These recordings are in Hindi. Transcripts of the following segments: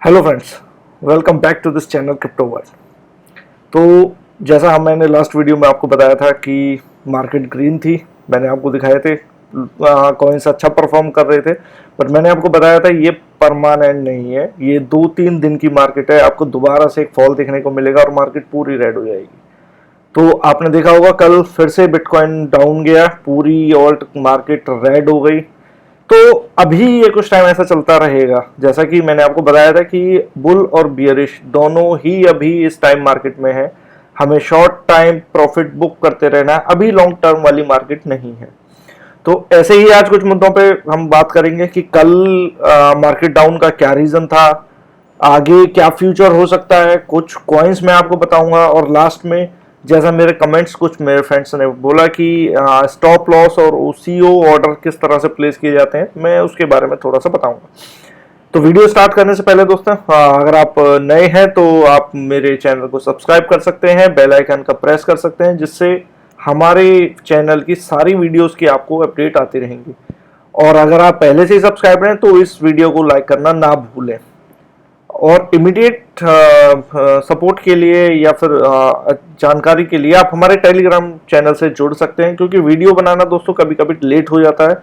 Hello friends, welcome back to this channel crypto world. तो जैसा मैंने लास्ट वीडियो में आपको बताया था कि मार्केट ग्रीन थी, मैंने आपको दिखाए थे कॉइन्स अच्छा परफॉर्म कर रहे थे, बट मैंने आपको बताया था ये परमानेंट नहीं है, ये 2-3 दिन की मार्केट है। आपको दोबारा से एक फॉल देखने को मिलेगा और मार्केट पूरी रेड हो जाएगी। तो आपने देखा होगा कल फिर से बिटकॉइन डाउन गया, पूरी ऑल्ट मार्केट रेड हो गई। तो अभी ये कुछ टाइम ऐसा चलता रहेगा, जैसा कि मैंने आपको बताया था कि बुल और बियरिश दोनों ही अभी इस टाइम मार्केट में है। हमें शॉर्ट टाइम प्रॉफिट बुक करते रहना है, अभी लॉन्ग टर्म वाली मार्केट नहीं है। तो ऐसे ही आज कुछ मुद्दों पे हम बात करेंगे कि कल मार्केट डाउन का क्या रीजन था, आगे क्या फ्यूचर हो सकता है, कुछ कॉइन्स मैं आपको बताऊंगा, और लास्ट में जैसा मेरे कमेंट्स कुछ मेरे फ्रेंड्स ने बोला कि स्टॉप लॉस और ओसीओ ऑर्डर किस तरह से प्लेस किए जाते हैं, मैं उसके बारे में थोड़ा सा बताऊंगा। तो वीडियो स्टार्ट करने से पहले दोस्तों, अगर आप नए हैं तो आप मेरे चैनल को सब्सक्राइब कर सकते हैं, बेल आइकन का प्रेस कर सकते हैं, जिससे हमारे चैनल की सारी वीडियोस की आपको अपडेट आती रहेंगी। और अगर आप पहले से ही सब्सक्राइब हैं तो इस वीडियो को लाइक करना ना भूलें। और इमीडिएट सपोर्ट के लिए या फिर जानकारी के लिए आप हमारे टेलीग्राम चैनल से जुड़ सकते हैं, क्योंकि वीडियो बनाना दोस्तों कभी कभी लेट हो जाता है,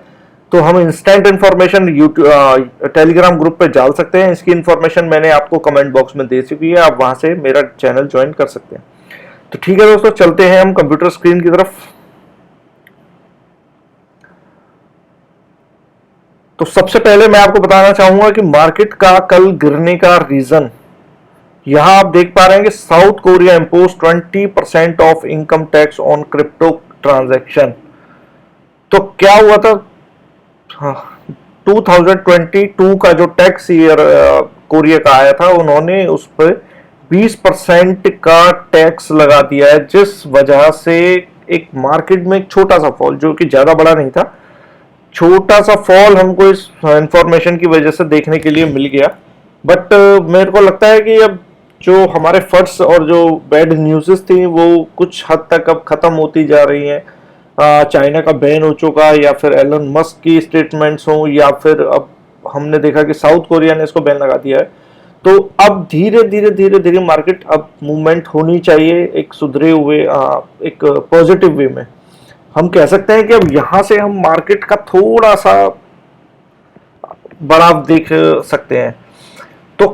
तो हम instant information YouTube Telegram group पे डाल सकते हैं। इसकी इन्फॉर्मेशन मैंने आपको कमेंट बॉक्स में दे चुकी है, आप वहां से मेरा चैनल ज्वाइन कर सकते हैं। तो ठीक है दोस्तों, चलते हैं हम कंप्यूटर स्क्रीन की तरफ। तो सबसे पहले मैं आपको बताना चाहूंगा कि मार्केट का कल गिरने का रीजन, यहां आप देख पा रहे हैं कि south Korea impose 20% of income tax on crypto transaction. तो क्या हुआ था, हाँ, 2022 का जो टैक्स ईयर कोरिया का आया था, उन्होंने उस पर 20% का टैक्स लगा दिया है, जिस वजह से एक मार्केट में एक छोटा सा फॉल, जो कि ज्यादा बड़ा नहीं था, छोटा सा फॉल हमको इस इंफॉर्मेशन की वजह से देखने के लिए मिल गया। बट मेरे को लगता है कि अब जो हमारे फर्स्ट और जो बैड न्यूज़ थी वो कुछ हद तक अब खत्म होती जा रही हैं। चाइना का बैन हो चुका, या फिर एलन मस्क की स्टेटमेंट्स हो, या फिर अब हमने देखा कि साउथ कोरिया ने इसको बैन लगा दिया है। तो अब धीरे धीरे धीरे धीरे मार्केट अब मूवमेंट होनी चाहिए एक सुधरे हुए एक पॉजिटिव वे में। हम कह सकते हैं कि अब यहां से हम मार्केट का थोड़ा सा बढ़ाव देख सकते हैं। तो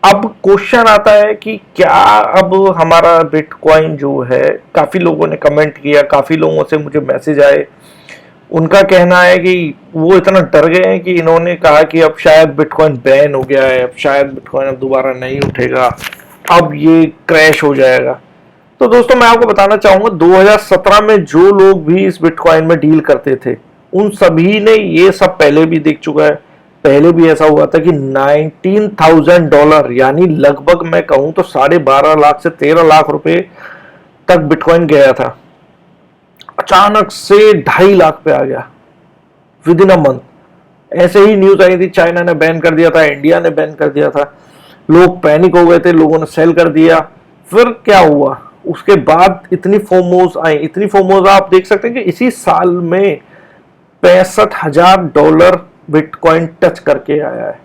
अब क्वेश्चन आता है कि क्या अब हमारा बिटकॉइन जो है, काफी लोगों ने कमेंट किया, काफी लोगों से मुझे मैसेज आए, उनका कहना है कि वो इतना डर गए हैं कि इन्होंने कहा कि अब शायद बिटकॉइन बैन हो गया है, अब शायद बिटकॉइन अब दोबारा नहीं उठेगा, अब ये क्रैश हो जाएगा। तो दोस्तों मैं आपको बताना चाहूंगा, 2017 में जो लोग भी इस बिटकॉइन में डील करते थे, उन सभी ने ये सब पहले भी देख चुका है। पहले भी ऐसा हुआ था कि $19,000, यानी लगभग मैं कहूं तो 12.5 लाख से 13 लाख रुपए तक बिटकॉइन गया था, अचानक से 2.5 लाख पे आ गया विद इन अ मंथ। ऐसे ही न्यूज आई थी, चाइना ने बैन कर दिया था, इंडिया ने बैन कर दिया था, लोग पैनिक हो गए थे, लोगों ने सेल कर दिया। फिर क्या हुआ, उसके बाद इतनी फोमोज आई, इतनी फोमोज आप देख सकते हैं कि इसी साल में $65,000 बिटकॉइन टच करके आया है।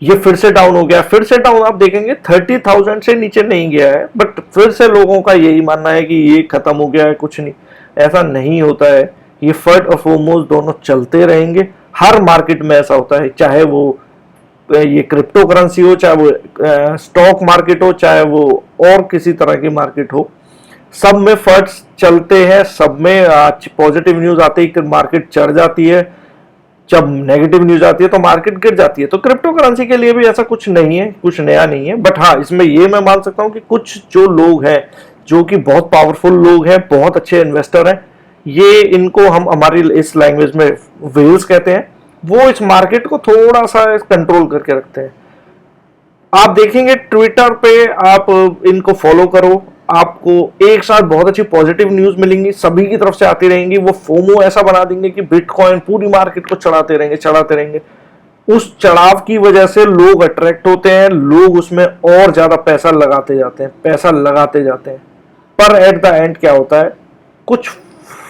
ये फिर से डाउन हो गया, फिर से डाउन, आप देखेंगे 30,000 से नीचे नहीं गया है, बट फिर से लोगों का यही मानना है कि ये खत्म हो गया है, कुछ नहीं, ऐसा नहीं होता है। ये फर्ड और फोमोज दोनों चलते रहेंगे, हर मार्केट में ऐसा होता है, चाहे वो ये क्रिप्टो करेंसी हो, चाहे वो स्टॉक मार्केट हो, चाहे वो और किसी तरह की मार्केट हो, सब में फर्ड्स चलते हैं, सब में पॉजिटिव न्यूज आते ही मार्केट चढ़ जाती है, जब नेगेटिव न्यूज आती है तो मार्केट गिर जाती है। तो क्रिप्टो करेंसी के लिए भी ऐसा कुछ नहीं है, कुछ नया नहीं है। बट हाँ, इसमें ये मैं मान सकता हूं कि कुछ जो लोग हैं, जो कि बहुत पावरफुल लोग हैं, बहुत अच्छे इन्वेस्टर हैं, ये इनको हम हमारी इस लैंग्वेज में वेल्स कहते हैं, वो इस मार्केट को थोड़ा सा कंट्रोल करके रखते हैं। आप देखेंगे ट्विटर पे, आप इनको फॉलो करो, आपको एक साथ बहुत अच्छी पॉजिटिव न्यूज मिलेंगी, सभी की तरफ से आती रहेंगी। वो फोमो ऐसा बना देंगे कि बिटकॉइन पूरी मार्केट को चढ़ाते रहेंगे, चढ़ाते रहेंगे। उस चढ़ाव की वजह से लोग अट्रैक्ट होते हैं, लोग उसमें और ज्यादा पैसा लगाते जाते हैं, पैसा लगाते जाते हैं। पर एट द एंड क्या होता है, कुछ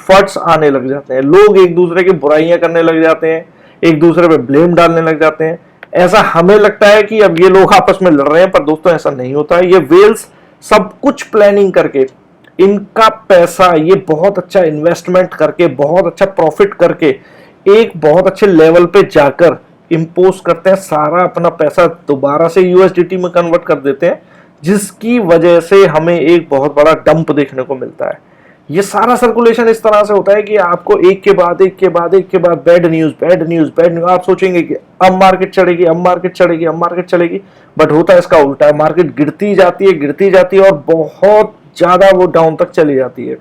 फट्स आने लग जाते हैं, लोग एक दूसरे की बुराइयां करने लग जाते हैं, एक दूसरे पे ब्लेम डालने लग जाते हैं, ऐसा हमें लगता है कि अब ये लोग आपस में लड़ रहे हैं, पर दोस्तों ऐसा नहीं होता है। ये वेल्स सब कुछ प्लानिंग करके, इनका पैसा ये बहुत अच्छा इन्वेस्टमेंट करके, बहुत अच्छा प्रॉफिट करके एक बहुत अच्छे लेवल पे जाकर इंपोज करते हैं, सारा अपना पैसा दोबारा से यूएसडीटी में कन्वर्ट कर देते हैं, जिसकी वजह से हमें एक बहुत बड़ा डंप देखने को मिलता है। ये सारा सर्कुलेशन इस तरह से होता है कि आपको एक के बाद एक के बाद एक के बाद bad news bad news bad news, आप सोचेंगे कि अब मार्केट चढ़ेगी, अब मार्केट चढ़ेगी, अब मार्केट चढ़ेगी, बट होता है इसका उल्टा है। मार्केट गिरती जाती है और बहुत ज्यादा वो डाउन तक चली जाती है।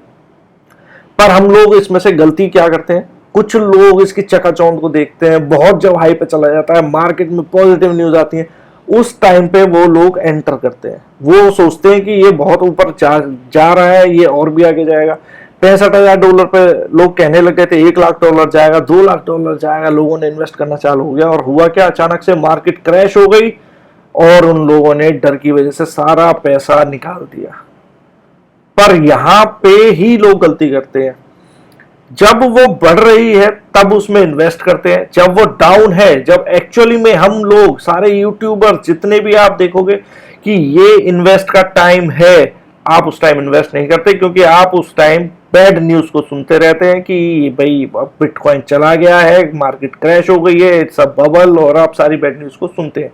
पर हम लोग इसमें से गलती क्या करते हैं, कुछ लोग इसकी चकाचौंध को देखते हैं, बहुत जब हाई पे चला जाता है, मार्केट में पॉजिटिव न्यूज आती है, उस टाइम पे वो लोग एंटर करते हैं। वो सोचते हैं कि ये बहुत ऊपर जा रहा है, ये और भी आगे जाएगा। $65,000 पे लोग कहने लगे थे $1,00,000 जाएगा, $2,00,000 जाएगा, लोगों ने इन्वेस्ट करना चालू हो गया। और हुआ क्या, अचानक से मार्केट क्रैश हो गई और उन लोगों ने डर की वजह से सारा पैसा निकाल दिया। पर यहां पे ही लोग गलती करते हैं, जब वो बढ़ रही है तब उसमें इन्वेस्ट करते हैं, जब वो डाउन है, जब एक्चुअली में हम लोग सारे यूट्यूबर जितने भी आप देखोगे कि ये इन्वेस्ट का टाइम है, आप उस टाइम इन्वेस्ट नहीं करते, क्योंकि आप उस टाइम बैड न्यूज को सुनते रहते हैं कि भाई बिटकॉइन चला गया है, मार्केट क्रैश हो गई है, इट्स अ बबल, और आप सारी बैड न्यूज को सुनते हैं।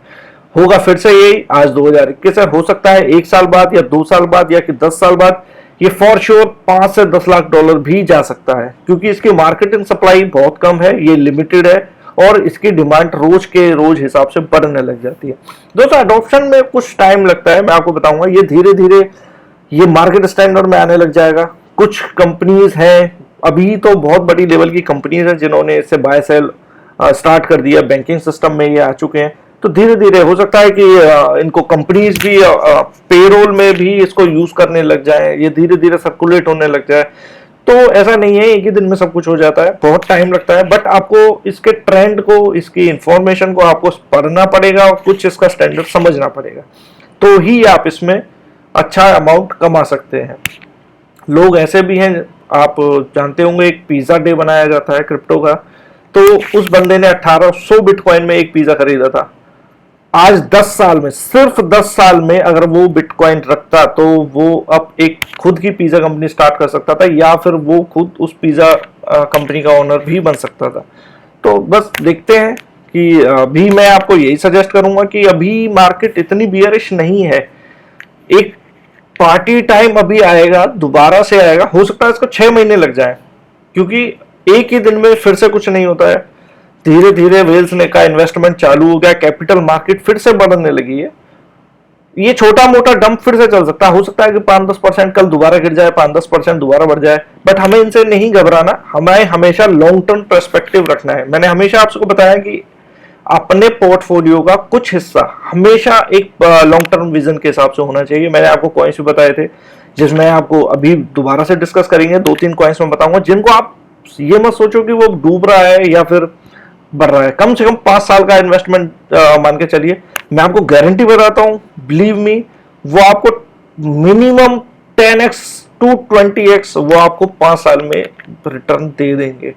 होगा फिर से यही आज 2021 है, हो सकता है 1 साल बाद या 2 साल बाद या कि 10 साल बाद ये फॉर श्योर 5 से 10 लाख डॉलर भी जा सकता है, क्योंकि इसकी मार्केट एंड सप्लाई बहुत कम है, ये लिमिटेड है और इसकी डिमांड रोज के रोज हिसाब से बढ़ने लग जाती है। दोस्तों अडॉप्शन में कुछ टाइम लगता है, मैं आपको बताऊंगा, ये धीरे धीरे ये मार्केट स्टैंडर्ड में आने लग जाएगा। कुछ कंपनीज हैं, अभी तो बहुत बड़ी लेवल की कंपनीज हैं जिन्होंने इससे बाय सेल स्टार्ट कर दिया, बैंकिंग सिस्टम में ये आ चुके हैं। तो धीरे धीरे हो सकता है कि इनको कंपनीज भी पेरोल में भी इसको यूज करने लग जाए, ये धीरे धीरे सर्कुलेट होने लग जाए। तो ऐसा नहीं है एक ही दिन में सब कुछ हो जाता है, बहुत टाइम लगता है, बट आपको इसके ट्रेंड को, इसकी इंफॉर्मेशन को आपको पढ़ना पड़ेगा और कुछ इसका स्टैंडर्ड समझना पड़ेगा, तो ही आप इसमें अच्छा अमाउंट कमा सकते हैं। लोग ऐसे भी हैं, आप जानते होंगे एक पिज्जा डे बनाया जाता है क्रिप्टो का, तो उस बंदे ने 1800 बिटकॉइन में एक पिज्जा खरीदा था। आज 10 साल में, सिर्फ 10 साल में अगर वो बिटकॉइन रखता तो वो अब एक खुद की पिज्जा कंपनी स्टार्ट कर सकता था, या फिर वो खुद उस पिज्जा कंपनी का ओनर भी बन सकता था। तो बस देखते हैं कि अभी मैं आपको यही सजेस्ट करूंगा कि अभी मार्केट इतनी बियरिश नहीं है, एक पार्टी टाइम अभी आएगा, दोबारा से आएगा, हो सकता है इसको 6 महीने लग जाए, क्योंकि एक ही दिन में फिर से कुछ नहीं होता है। धीरे धीरे वेल्स ने का इन्वेस्टमेंट चालू हो गया, कैपिटल मार्केट फिर से बढ़ने लगी है। ये छोटा मोटा डंप फिर से चल सकता है, हो सकता है कि 5-10% कल दोबारा गिर जाए, 5-10% दोबारा बढ़ जाए, बट हमें इनसे नहीं घबराना, हमें हमेशा लॉन्ग टर्म पर्सपेक्टिव रखना है। मैंने हमेशा आपको बताया कि अपने पोर्टफोलियो का कुछ हिस्सा हमेशा एक लॉन्ग टर्म विजन के हिसाब से होना चाहिए। मैंने आपको कॉइन्स भी बताए थे, जिसमें आपको अभी दोबारा से डिस्कस करेंगे, 2-3 कॉइन्स में बताऊंगा, जिनको आप ये मत सोचो कि वो डूब रहा है या फिर बढ़ रहा है। कम से कम 5 साल का इन्वेस्टमेंट मान के चलिए, मैं आपको गारंटी बताता हूं, बिलीव मी, वो आपको मिनिमम 10x to 20x वो आपको 5 साल में रिटर्न दे देंगे।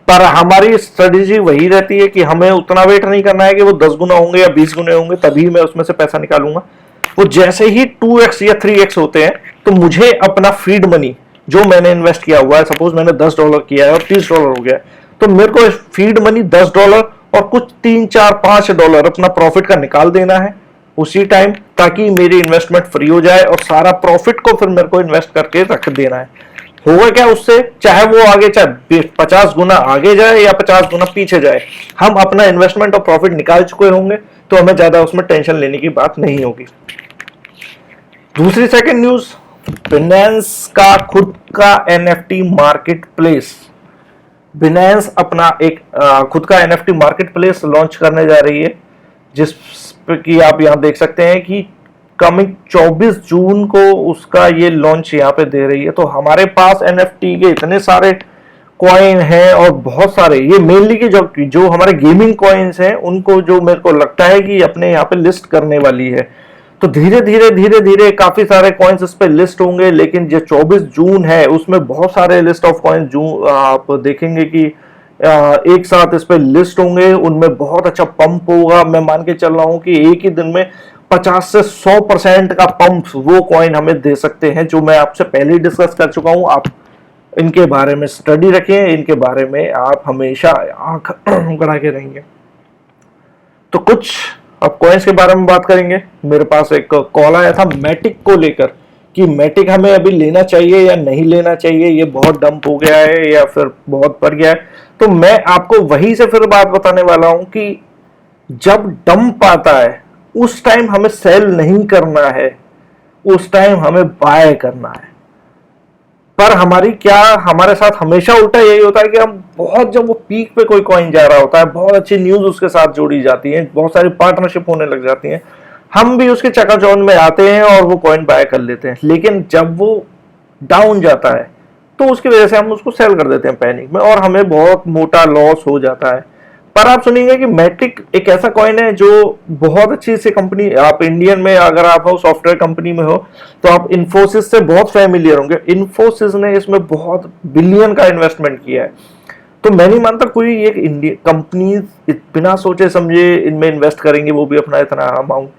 पर हमारी स्ट्रेटेजी वही रहती है कि हमें उतना वेट नहीं करना है कि वो 10 गुना होंगे या 20 गुने होंगे तभी मैं उसमें से पैसा निकालूंगा। वो जैसे ही 2x या 3x होते हैं तो मुझे अपना फीड मनी जो मैंने इन्वेस्ट किया हुआ है, सपोज मैंने $10 किया है और $30 हो गया, तो मेरे को फीड मनी $10 और कुछ $3-4-5 अपना प्रॉफिट का निकाल देना है उसी टाइम, ताकि मेरी इन्वेस्टमेंट फ्री हो जाए और सारा प्रॉफिट को फिर मेरे को इन्वेस्ट करके रख देना है। होगा क्या उससे, चाहे वो आगे चाहे 50 गुना आगे जाए या 50 गुना पीछे जाए, हम अपना इन्वेस्टमेंट और प्रॉफिट निकाल चुके होंगे, तो हमें ज्यादा उसमें टेंशन लेने की बात नहीं होगी। दूसरी सेकंड न्यूज, बिनेंस का खुद का NFT मार्केट प्लेस। बिनेंस अपना एक खुद का NFT मार्केट प्लेस लॉन्च करने जा रही है, जिस की आप यहां देख सकते हैं कि कमिंग 24 जून को उसका ये लॉन्च यहाँ पे दे रही है। तो हमारे पास NFT के इतने सारे कॉइन हैं और बहुत सारे, ये मेनली की जो हमारे गेमिंग कॉइन्स हैं उनको जो मेरे को लगता है कि अपने यहाँ पे लिस्ट करने वाली है। तो धीरे धीरे काफी सारे कॉइन्स इस पे लिस्ट होंगे, लेकिन जो 24 जून है उसमें बहुत सारे लिस्ट ऑफ कॉइन्स जो आप देखेंगे कि एक साथ इस पे लिस्ट होंगे, उनमें बहुत अच्छा पंप होगा। मैं मान के चल रहा हूं कि एक ही दिन में 50 से 100% का पंप वो कॉइन हमें दे सकते हैं, जो मैं आपसे पहले ही डिस्कस कर चुका हूं। आप इनके बारे में स्टडी रखें, इनके बारे में आप हमेशा आंख गड़ा के रहेंगे। तो कुछ अब कॉइन्स के बारे में बात करेंगे। मेरे पास एक कॉल आया था मैटिक को लेकर कि मैटिक हमें अभी लेना चाहिए या नहीं लेना चाहिए, ये बहुत डंप हो गया है या फिर बहुत बढ़ गया है। तो मैं आपको वही से फिर बात बताने वाला हूं कि जब डंप आता है उस टाइम हमें सेल नहीं करना है, उस टाइम हमें बाय करना है। पर हमारे साथ हमेशा उल्टा यही होता है कि हम बहुत, जब वो पीक पे कोई कॉइन जा रहा होता है, बहुत अच्छी न्यूज उसके साथ जोड़ी जाती है, बहुत सारी पार्टनरशिप होने लग जाती है, हम भी उसके चकाचौंध में आते हैं और वो कॉइन बाय कर लेते हैं। लेकिन जब वो डाउन जाता है तो उसकी वजह से हम उसको सेल कर देते हैं पैनिक में, और हमें बहुत मोटा लॉस हो जाता है। पर आप सुनेंगे कि मैट्रिक एक ऐसा कॉइन है जो बहुत अच्छी सी कंपनी, आप इंडियन में अगर आप हो, सॉफ्टवेयर कंपनी में हो, तो आप इन्फोसिस से बहुत फैमिलियर होंगे। इन्फोसिस ने इसमें बहुत बिलियन का इन्वेस्टमेंट किया है। तो मैं नहीं मानता कोई एक इंडियन कंपनी बिना सोचे समझे इनमें इन्वेस्ट करेंगे, वो भी अपना इतना अमाउंट।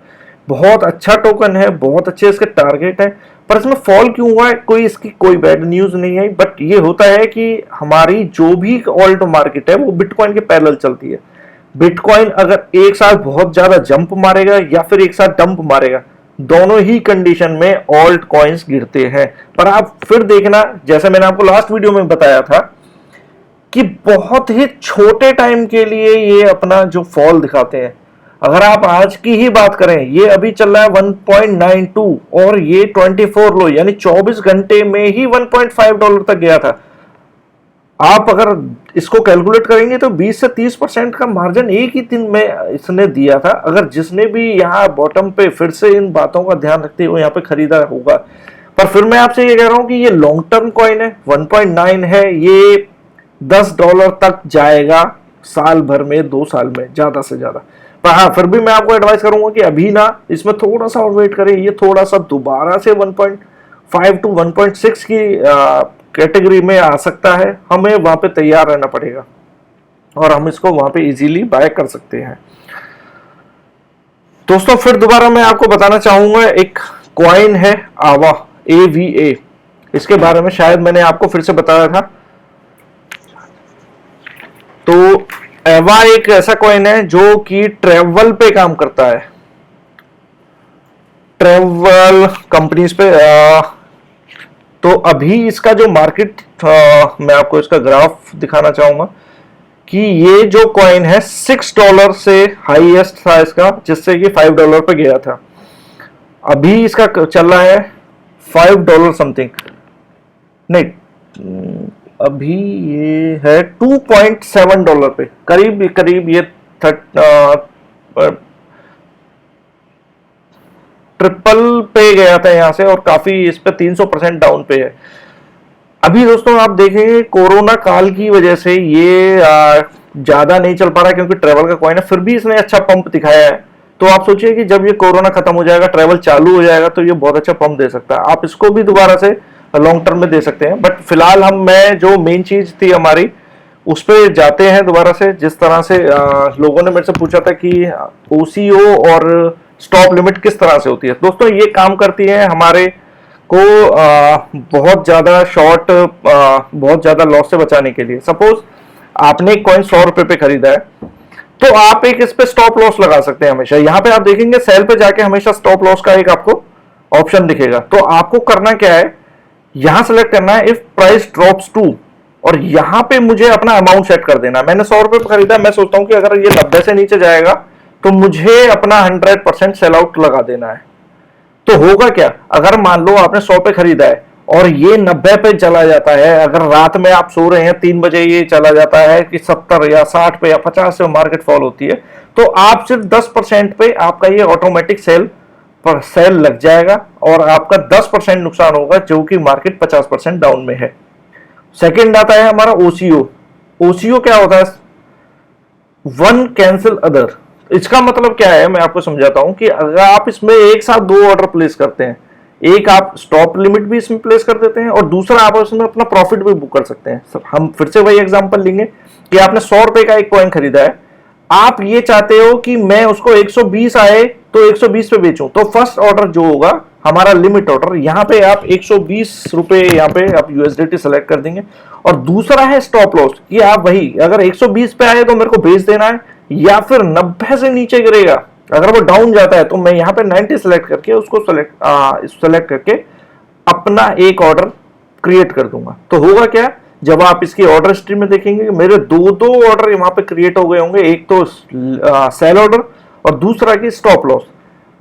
बहुत अच्छा टोकन है, बहुत अच्छे इसके टारगेट है, पर इसमें फॉल क्यों हुआ है, कोई इसकी कोई बैड न्यूज नहीं है। बट ये होता है कि हमारी जो भी ऑल्ट मार्केट है वो बिटकॉइन के पैरेलल चलती है। बिटकॉइन अगर एक साथ बहुत ज्यादा जंप मारेगा या फिर एक साथ डंप मारेगा, दोनों ही कंडीशन में ऑल्ट कॉइन्स गिरते हैं। पर आप फिर देखना, जैसे मैंने आपको लास्ट वीडियो में बताया था कि बहुत ही छोटे टाइम के लिए ये अपना जो फॉल दिखाते हैं। अगर आप आज की ही बात करें, ये अभी चल रहा है 1.92 और ये 24 लो, यानी 24 घंटे में ही $1.5 तक गया था। आप अगर इसको कैलकुलेट करेंगे तो 20 से 30% का मार्जिन एक ही दिन में इसने दिया था। अगर जिसने भी यहाँ बॉटम पे फिर से इन बातों का ध्यान रखते हुए यहाँ पे खरीदा होगा, पर फिर मैं आपसे ये कह रहा हूं कि ये लॉन्ग टर्म कॉइन है, 1.9 है, ये $10 तक जाएगा साल भर में, 2 साल में ज्यादा से ज्यादा। पर हाँ, फिर भी मैं आपको एडवाइस करूंगा कि अभी ना, इसमें थोड़ा सा और वेट करें। ये थोड़ा सा दोबारा से 1.5 टू 1.6 की कैटेगरी में आ सकता है, हमें वहां पे तैयार रहना पड़ेगा और हम इसको वहां पे इजीली बाय कर सकते हैं। दोस्तों फिर दोबारा मैं आपको बताना चाहूंगा, एक कॉइन है आवा, AVA। इसके बारे में शायद मैंने आपको फिर से बताया था। तो एवा एक ऐसा कॉइन है जो कि ट्रेवल पे काम करता है, ट्रेवल कंपनीज पे। तो अभी इसका जो मार्केट, मैं आपको इसका ग्राफ दिखाना चाहूंगा कि ये जो कॉइन है $6 से हाईएस्ट था इसका, जिससे कि $5 पे गया था। अभी इसका चल रहा है $5 समथिंग, नहीं, अभी ये है $2.7 पे, करीब करीब ये ट्रिपल पे गया था यहां से, और काफी इस पे 300% डाउन पे है। अभी दोस्तों आप देखेंगे कोरोना काल की वजह से ये ज्यादा नहीं चल पा रहा, क्योंकि ट्रेवल का कॉइन है, फिर भी इसने अच्छा पंप दिखाया है। तो आप सोचिए कि जब ये कोरोना खत्म हो जाएगा, ट्रेवल चालू हो जाएगा, तो ये बहुत अच्छा पंप दे सकता है। आप इसको भी दोबारा से लॉन्ग टर्म में दे सकते हैं। बट फिलहाल मैं जो मेन चीज थी हमारी, उस पर जाते हैं दोबारा से। जिस तरह से लोगों ने मेरे से पूछा था कि OCO और स्टॉप लिमिट किस तरह से होती है, दोस्तों ये काम करती है हमारे को बहुत ज्यादा शॉर्ट, बहुत ज्यादा लॉस से बचाने के लिए। सपोज आपने एक कॉइन $100 पे खरीदा है, तो आप एक इस पे स्टॉप लॉस लगा सकते हैं हमेशा। यहाँ पे आप देखेंगे सेल पे जाके हमेशा स्टॉप लॉस का एक आपको ऑप्शन दिखेगा। तो आपको करना क्या है, यहां सेलेक्ट करना है इफ प्राइस ड्रॉप्स टू, और यहां पे मुझे अपना अमाउंट सेट कर देना। मैंने $100 पे खरीदा, मैं सोचता हूं कि अगर ये 90 से नीचे जाएगा तो मुझे अपना 100% सेल आउट लगा देना है। तो होगा क्या, अगर मान लो आपने 100 पे खरीदा है और ये 90 पे चला जाता है, अगर रात में आप सो रहे हैं 3 बजे ये चला जाता है कि 70 या 60 पे या 50 से मार्केट फॉल होती है, तो आप सिर्फ 10% पे आपका ये ऑटोमेटिक सेल लग जाएगा और आपका 10% नुकसान होगा, जो कि मार्केट 50% डाउन में है। सेकंड आता है हमारा OCO। OCO क्या होता है, वन कैंसिल अदर। इसका मतलब क्या है, मैं आपको समझाता हूं कि अगर आप इसमें एक साथ 2 ऑर्डर प्लेस करते हैं, एक आप स्टॉप लिमिट भी इसमें प्लेस कर देते हैं और दूसरा आप इसमें अपना प्रॉफिट भी बुक कर सकते हैं। हम फिर से वही एग्जांपल लेंगे कि आपने 100 रुपए का एक कॉइन खरीदा है, आप ये चाहते हो कि मैं उसको 120 आए तो 120 पे बेचूं, तो फर्स्ट ऑर्डर जो होगा हमारा लिमिट ऑर्डर, यहां पे आप 120 रुपए यहां पे आप यूएसडीटी सेलेक्ट कर देंगे। और दूसरा है स्टॉप लॉस, कि आप वही अगर 120 पे आए तो मेरे को बेच देना है, या फिर 90 से नीचे गिरेगा, अगर वो डाउन जाता है तो मैं यहां पे 90 सेलेक्ट करके उसको सेलेक्ट करके अपना एक ऑर्डर क्रिएट कर दूंगा। तो होगा क्या, जब आप इसकी ऑर्डर हिस्ट्री में देखेंगे कि मेरे दो ऑर्डर वहां पे क्रिएट हो गए होंगे, एक तो सेल ऑर्डर और दूसरा की स्टॉप लॉस।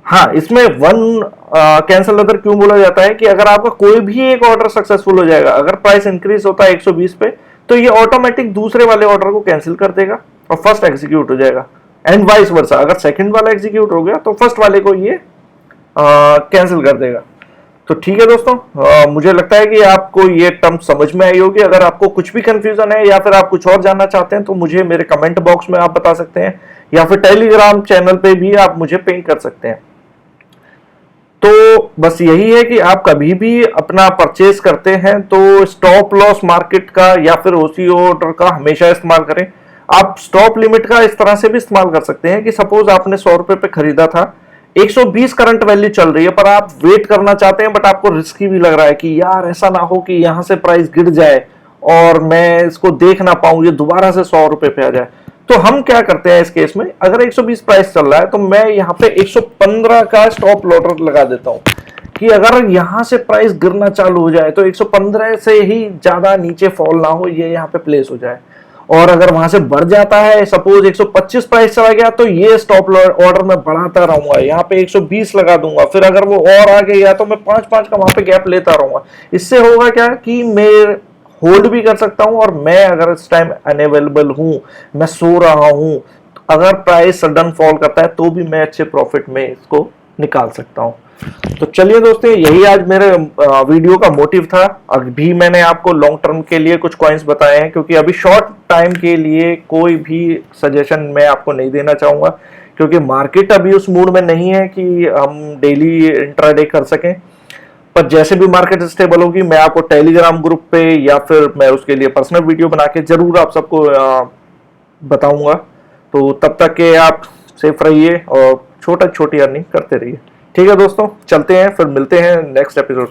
हाँ, इसमें वन कैंसल अदर क्यों बोला जाता है कि अगर आपका कोई भी एक ऑर्डर सक्सेसफुल हो जाएगा, अगर प्राइस इंक्रीज होता है 120 पे, तो ये ऑटोमेटिक दूसरे वाले ऑर्डर को कैंसिल कर देगा और फर्स्ट एग्जीक्यूट हो जाएगा, एंड वाइस वर्सा, अगर सेकंड वाला एग्जीक्यूट हो गया तो फर्स्ट वाले को ये कैंसिल कर देगा। तो ठीक है दोस्तों, मुझे लगता है कि आपको ये टर्म समझ में आई होगी। अगर आपको कुछ भी कंफ्यूजन है या फिर आप कुछ और जानना चाहते हैं तो मुझे मेरे कमेंट बॉक्स में आप बता सकते हैं, या फिर टेलीग्राम चैनल पे भी आप मुझे पिंग कर सकते हैं। तो बस यही है कि आप कभी भी अपना परचेज करते हैं तो स्टॉप लॉस मार्केट का या फिर ओसीओ ऑर्डर का हमेशा इस्तेमाल करें। आप स्टॉप लिमिट का इस तरह से भी इस्तेमाल कर सकते हैं कि सपोज आपने 100 रुपए पे खरीदा था, 120 करंट वैल्यू चल रही है, पर आप वेट करना चाहते हैं, बट आपको रिस्की भी लग रहा है कि यार ऐसा ना हो कि यहां से प्राइस गिर जाए और मैं इसको देख ना पाऊं, ये दोबारा से 100 रुपए पे आ जाए। तो हम क्या करते हैं इस केस में, अगर 120 प्राइस चल रहा है तो मैं यहाँ पे 115 का स्टॉप लॉट लगा देता हूँ कि अगर यहां से प्राइस गिरना चालू हो जाए तो 115 से ही ज्यादा नीचे फॉल ना हो, ये यहाँ पे प्लेस हो जाए। और अगर वहां से बढ़ जाता है, सपोज 125 प्राइस चला गया, तो ये स्टॉप ऑर्डर में बढ़ाता रहूंगा, यहाँ पे 120 लगा दूंगा, फिर अगर वो और आगे गया तो मैं 5-5 का वहां पे गैप लेता रहूंगा। इससे होगा क्या कि मैं होल्ड भी कर सकता हूं, और मैं अगर इस टाइम अनअवेलेबल हूं, मैं सो रहा हूं, अगर प्राइस सडन फॉल करता है तो भी मैं अच्छे प्रॉफिट में इसको निकाल सकता हूं। तो चलिए दोस्तों, यही आज मेरे वीडियो का मोटिव था। अभी मैंने आपको लॉन्ग टर्म के लिए कुछ कॉइन्स बताए हैं, क्योंकि अभी शॉर्ट टाइम के लिए कोई भी सजेशन मैं आपको नहीं देना चाहूंगा, क्योंकि मार्केट अभी उस मूड में नहीं है कि हम डेली इंट्राडे कर सकें। पर जैसे भी मार्केट स्टेबल होगी, मैं आपको टेलीग्राम ग्रुप पे या फिर मैं उसके लिए पर्सनल वीडियो बना के जरूर आप सबको बताऊंगा। तो तब तक के आप सेफ रहिए और छोटी अर्निंग करते रहिए। ठीक है दोस्तों, चलते हैं, फिर मिलते हैं नेक्स्ट एपिसोड।